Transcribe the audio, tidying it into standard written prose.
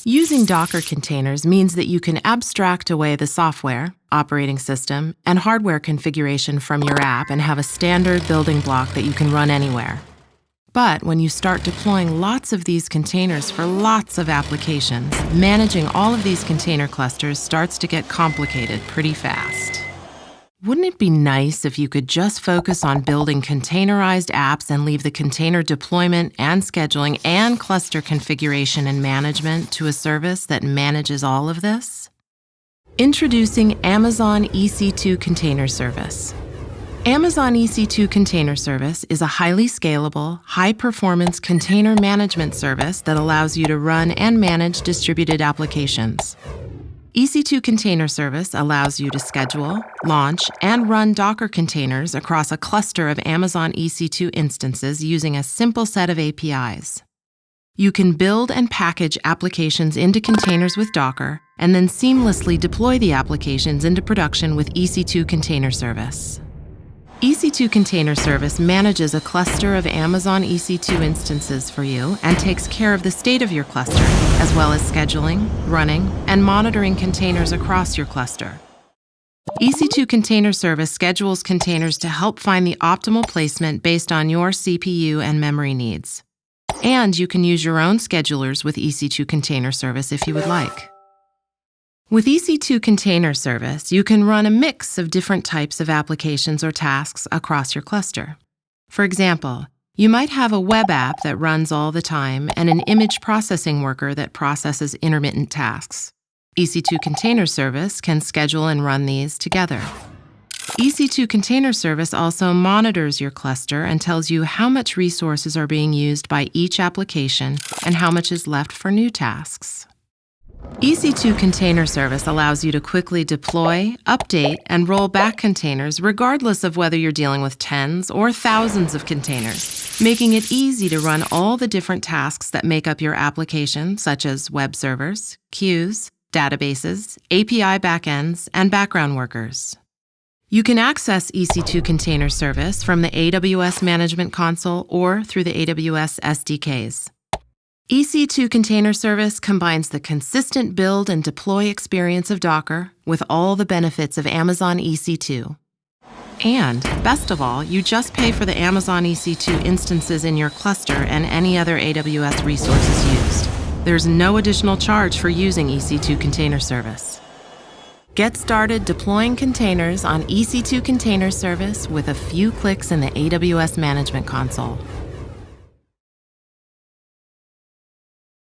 Using Docker containers means that you can abstract away the software, operating system, and hardware configuration from your app and have a standard building block that you can run anywhere. But when you start deploying lots of these containers for lots of applications, managing all of these container clusters starts to get complicated pretty fast. Wouldn't it be nice if you could just focus on building containerized apps and leave the container deployment and scheduling and cluster configuration and management to a service that manages all of this? Introducing Amazon EC2 Container Service. Amazon EC2 Container Service is a highly scalable, high-performance container management service that allows you to run and manage distributed applications. EC2 Container Service allows you to schedule, launch, and run Docker containers across a cluster of Amazon EC2 instances using a simple set of APIs. You can build and package applications into containers with Docker, and then seamlessly deploy the applications into production with EC2 Container Service. EC2 Container Service manages a cluster of Amazon EC2 instances for you and takes care of the state of your cluster, as well as scheduling, running, and monitoring containers across your cluster. EC2 Container Service schedules containers to help find the optimal placement based on your CPU and memory needs. And you can use your own schedulers with EC2 Container Service if you would like. With EC2 Container Service, you can run a mix of different types of applications or tasks across your cluster. For example, you might have a web app that runs all the time and an image processing worker that processes intermittent tasks. EC2 Container Service can schedule and run these together. EC2 Container Service also monitors your cluster and tells you how much resources are being used by each application and how much is left for new tasks. EC2 Container Service allows you to quickly deploy, update, and roll back containers regardless of whether you're dealing with tens or thousands of containers, making it easy to run all the different tasks that make up your application, such as web servers, queues, databases, API backends, and background workers. You can access EC2 Container Service from the AWS Management Console or through the AWS SDKs. EC2 Container Service combines the consistent build and deploy experience of Docker with all the benefits of Amazon EC2. And, best of all, you just pay for the Amazon EC2 instances in your cluster and any other AWS resources used. There's no additional charge for using EC2 Container Service. Get started deploying containers on EC2 Container Service with a few clicks in the AWS Management Console.